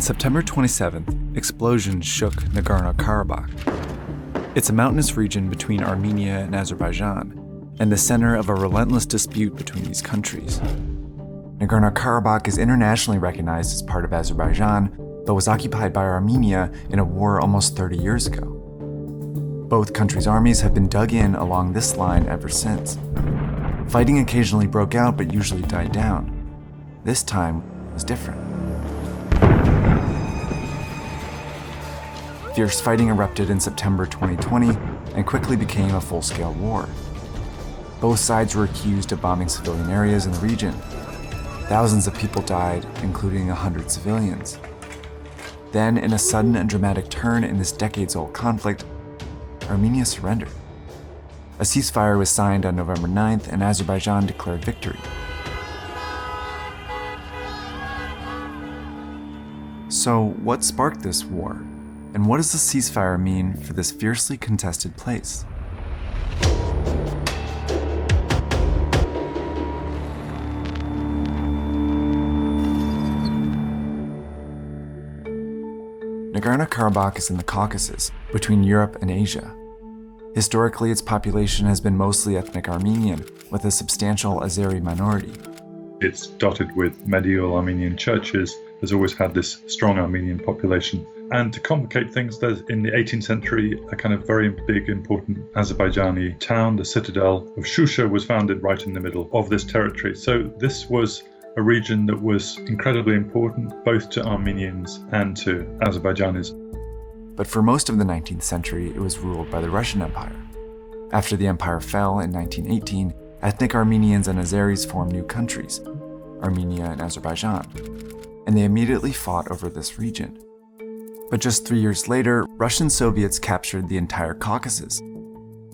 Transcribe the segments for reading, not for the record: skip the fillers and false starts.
September 27th, explosions shook Nagorno-Karabakh. It's a mountainous region between Armenia and Azerbaijan, and the center of a relentless dispute between these countries. Nagorno-Karabakh is internationally recognized as part of Azerbaijan, but was occupied by Armenia in a war almost 30 years ago. Both countries' armies have been dug in along this line ever since. Fighting occasionally broke out but usually died down. This time was different. Fierce fighting erupted in September 2020 and quickly became a full-scale war. Both sides were accused of bombing civilian areas in the region. Thousands of people died, including 100 civilians. Then, in a sudden and dramatic turn in this decades-old conflict, Armenia surrendered. A ceasefire was signed on November 9th, and Azerbaijan declared victory. So, what sparked this war? And what does the ceasefire mean for this fiercely contested place? Nagorno-Karabakh is in the Caucasus, between Europe and Asia. Historically, its population has been mostly ethnic Armenian, with a substantial Azeri minority. It's dotted with medieval Armenian churches. There's always had this strong Armenian population. And to complicate things, there's in the 18th century, a kind of very big, important Azerbaijani town, the citadel of Shusha, was founded right in the middle of this territory. So this was a region that was incredibly important both to Armenians and to Azerbaijanis. But for most of the 19th century, it was ruled by the Russian Empire. After the empire fell in 1918, ethnic Armenians and Azeris formed new countries, Armenia and Azerbaijan, and they immediately fought over this region. But just 3 years later, Russian Soviets captured the entire Caucasus.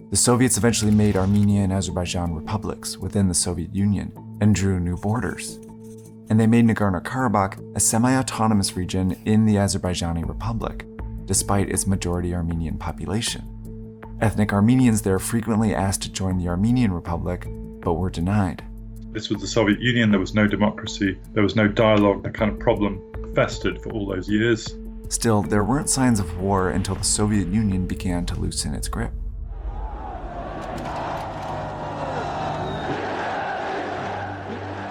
The Soviets eventually made Armenia and Azerbaijan republics within the Soviet Union and drew new borders. And they made Nagorno-Karabakh a semi-autonomous region in the Azerbaijani Republic, despite its majority Armenian population. Ethnic Armenians there frequently asked to join the Armenian Republic, but were denied. This was the Soviet Union. There was no democracy. There was no dialogue. The kind of problem festered for all those years. Still, there weren't signs of war until the Soviet Union began to loosen its grip.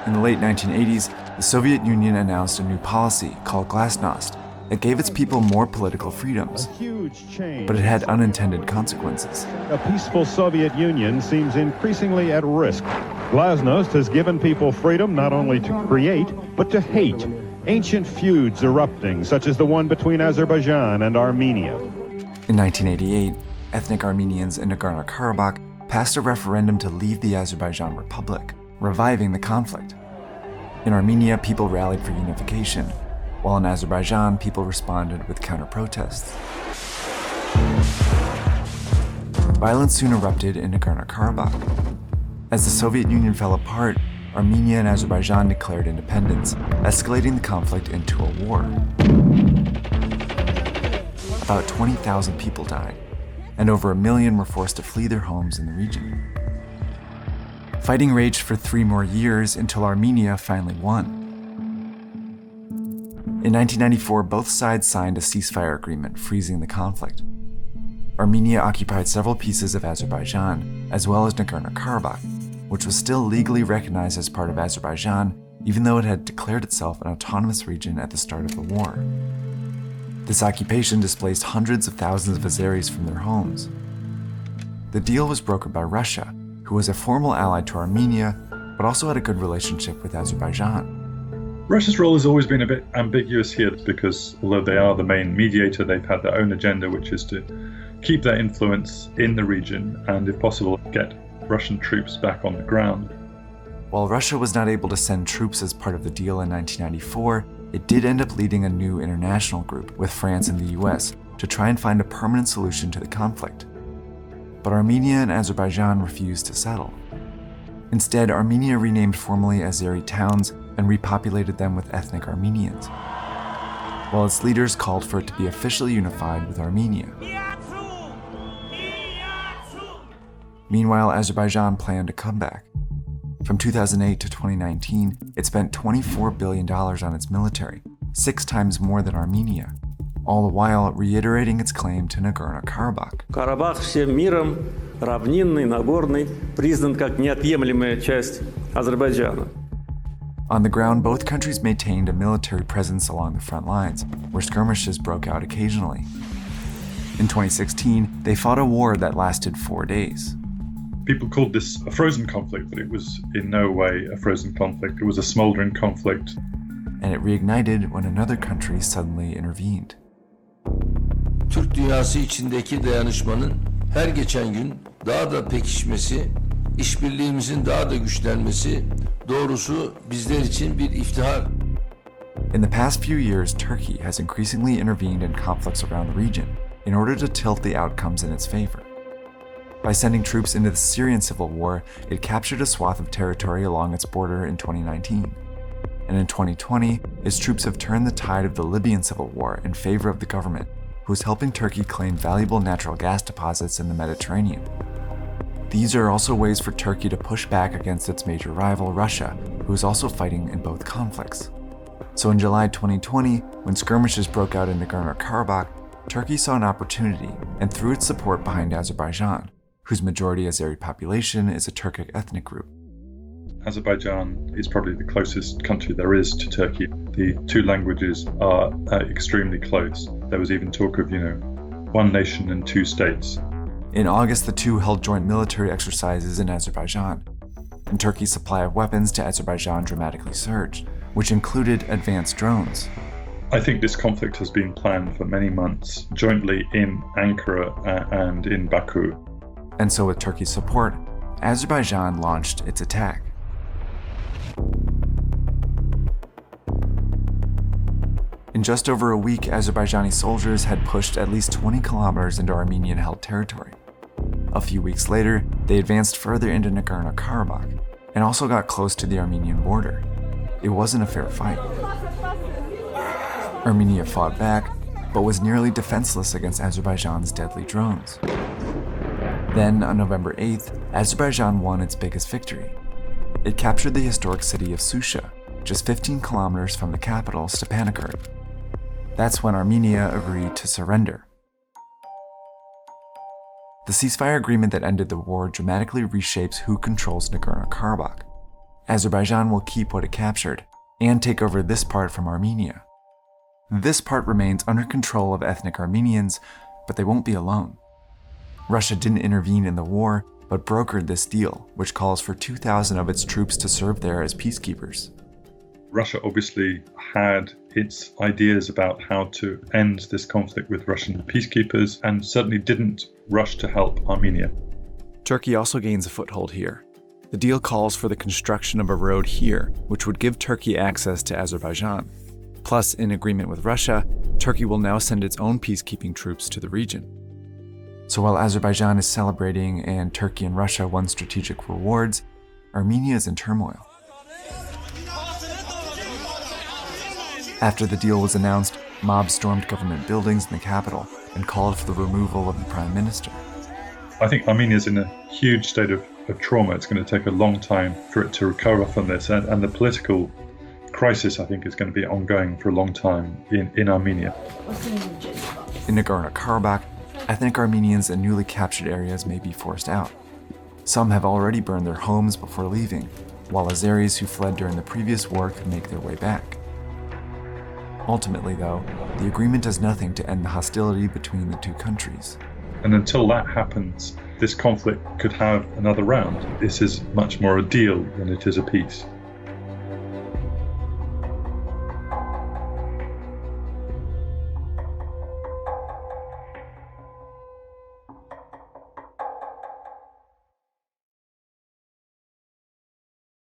In the late 1980s, the Soviet Union announced a new policy called Glasnost that gave its people more political freedoms. But it had unintended consequences. A peaceful Soviet Union seems increasingly at risk. Glasnost has given people freedom not only to create, but to hate. Ancient feuds erupting, such as the one between Azerbaijan and Armenia. In 1988, ethnic Armenians in Nagorno-Karabakh passed a referendum to leave the Azerbaijan Republic, reviving the conflict. In Armenia, people rallied for unification, while in Azerbaijan, people responded with counter-protests. Violence soon erupted in Nagorno-Karabakh. As the Soviet Union fell apart, Armenia and Azerbaijan declared independence, escalating the conflict into a war. About 20,000 people died, and over 1 million were forced to flee their homes in the region. Fighting raged for 3 more years until Armenia finally won. In 1994, both sides signed a ceasefire agreement freezing the conflict. Armenia occupied several pieces of Azerbaijan, as well as Nagorno-Karabakh, which was still legally recognized as part of Azerbaijan, even though it had declared itself an autonomous region at the start of the war. This occupation displaced hundreds of thousands of Azeris from their homes. The deal was brokered by Russia, who was a formal ally to Armenia, but also had a good relationship with Azerbaijan. Russia's role has always been a bit ambiguous here because although they are the main mediator, they've had their own agenda, which is to keep their influence in the region and, if possible, get Russian troops back on the ground. While Russia was not able to send troops as part of the deal in 1994, it did end up leading a new international group with France and the US to try and find a permanent solution to the conflict. But Armenia and Azerbaijan refused to settle. Instead, Armenia renamed formerly Azeri towns and repopulated them with ethnic Armenians, while its leaders called for it to be officially unified with Armenia. Meanwhile, Azerbaijan planned a comeback. From 2008 to 2019, it spent $24 billion on its military, 6 times more than Armenia, all the while reiterating its claim to Nagorno-Karabakh. Карабах всем миром, равнинный, Нагорный, признан как неотъемлемая часть Азербайджана. On the ground, both countries maintained a military presence along the front lines, where skirmishes broke out occasionally. In 2016, they fought a war that lasted 4 days. People called this a frozen conflict, but it was in no way a frozen conflict. It was a smoldering conflict. And it reignited when another country suddenly intervened. Türk dünyası içindeki dayanışmanın her geçen gün daha da pekişmesi, işbirliğimizin daha da güçlenmesi doğrusu bizler için bir iftihar. In the past few years, Turkey has increasingly intervened in conflicts around the region in order to tilt the outcomes in its favor. By sending troops into the Syrian civil war, it captured a swath of territory along its border in 2019. And in 2020, its troops have turned the tide of the Libyan civil war in favor of the government, who is helping Turkey claim valuable natural gas deposits in the Mediterranean. These are also ways for Turkey to push back against its major rival, Russia, who is also fighting in both conflicts. So in July 2020, when skirmishes broke out in Nagorno-Karabakh, Turkey saw an opportunity and threw its support behind Azerbaijan, whose majority Azeri population is a Turkic ethnic group. Azerbaijan is probably the closest country there is to Turkey. The two languages are extremely close. There was even talk of, one nation and two states. In August, the two held joint military exercises in Azerbaijan, and Turkey's supply of weapons to Azerbaijan dramatically surged, which included advanced drones. I think this conflict has been planned for many months, jointly in Ankara and in Baku. And so with Turkey's support, Azerbaijan launched its attack. In just over a week, Azerbaijani soldiers had pushed at least 20 kilometers into Armenian-held territory. A few weeks later, they advanced further into Nagorno-Karabakh and also got close to the Armenian border. It wasn't a fair fight. Armenia fought back, but was nearly defenseless against Azerbaijan's deadly drones. Then, on November 8th, Azerbaijan won its biggest victory. It captured the historic city of Susha, just 15 kilometers from the capital, Stepanakert. That's when Armenia agreed to surrender. The ceasefire agreement that ended the war dramatically reshapes who controls Nagorno-Karabakh. Azerbaijan will keep what it captured and take over this part from Armenia. This part remains under control of ethnic Armenians, but they won't be alone. Russia didn't intervene in the war, but brokered this deal, which calls for 2,000 of its troops to serve there as peacekeepers. Russia obviously had its ideas about how to end this conflict with Russian peacekeepers and certainly didn't rush to help Armenia. Turkey also gains a foothold here. The deal calls for the construction of a road here, which would give Turkey access to Azerbaijan. Plus, in agreement with Russia, Turkey will now send its own peacekeeping troops to the region. So while Azerbaijan is celebrating and Turkey and Russia won strategic rewards, Armenia is in turmoil. After the deal was announced, mobs stormed government buildings in the capital and called for the removal of the prime minister. I think Armenia is in a huge state of trauma. It's going to take a long time for it to recover from this, and the political crisis, I think, is going to be ongoing for a long time in Armenia. In Nagorno-Karabakh, ethnic Armenians in newly captured areas may be forced out. Some have already burned their homes before leaving, while Azeris who fled during the previous war could make their way back. Ultimately, though, the agreement does nothing to end the hostility between the two countries. And until that happens, this conflict could have another round. This is much more a deal than it is a peace.